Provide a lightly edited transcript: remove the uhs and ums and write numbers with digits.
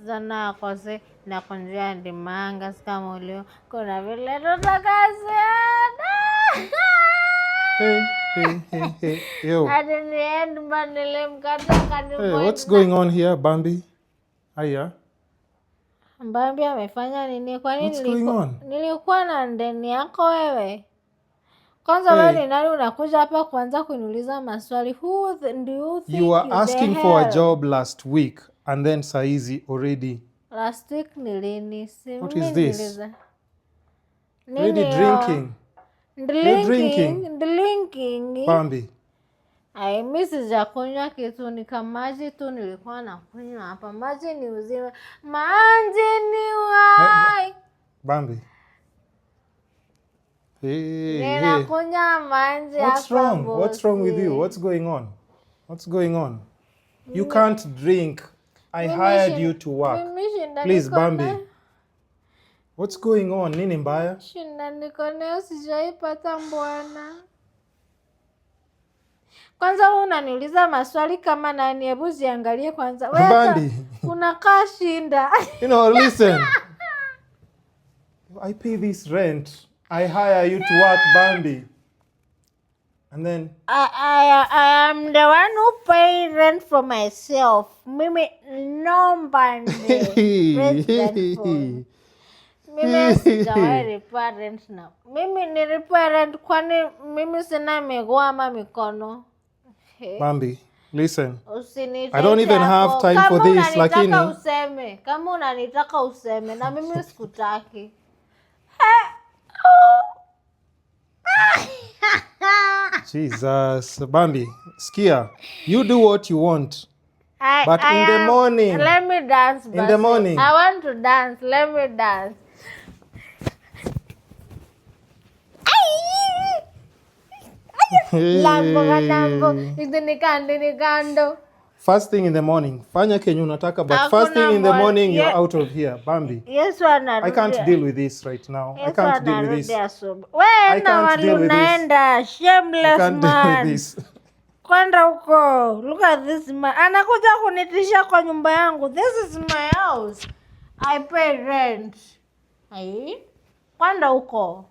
Zana kose na konjia ndimanga sikamulio. Kuna vile tutakasiana. Hey. Yo. Hey, what's going on here, Bambi? Aya. Bambi amefanya nini? Kwa nini What's going on? Nilikuwa na ndeni yako wewe. Kwanza wewe ni nani unakuja hapa kuanza kuniuliza maswali? Who do you think you were asking for a job last week and then saizi already? Last week ni lini? What is this? Already drinking. You're drinking. Bambi. Ai, mimi sijakunywa kitu, ni kamaji tu nilikuwa nakunywa hapa. Maji ni uzima. Maji ni uhai. Bambi. Hey. Ninakunywa maji hapa. What's wrong? What's wrong with you? What's going on? What's going on? You can't drink. I hired you to work. Please, Bambi. What's going on? Nini mbaya? Shinda niko nayo sijaipata mbwana. Kwanza wewe unaniuliza maswali kama nani? Hebu ziangalie kwanza. Bambi. Unakaa shinda. Listen. I pay this rent. I hire you to work, Bambi. And then I am the one who pay rent for myself. Mimi nombani. Mimi sijawahi lipa rent na. Mimi nilipa rent kwani mimi sina miguu ama mikono. Bambi, listen. Usinitete I don't even have time for this, lakini kama unanitaka useme na mimi sikutaki. Jesus, Bambi, skia. You do what you want. But in the morning. Let me dance. In the morning. I want to dance. Let me dance. Lambo. Nikando. First thing in the morning. Fanya kenye unataka, but first thing in the morning you're out of here, Bambi. Yes, I can't deal with this right now. Yes, I can't deal with this. I can't deal with this. Shameless man. I can't deal with this. Kwenda huko. Look at this man. Anakuja kunitisha kwa nyumba yangu. This is my house. I pay rent. Kwenda huko.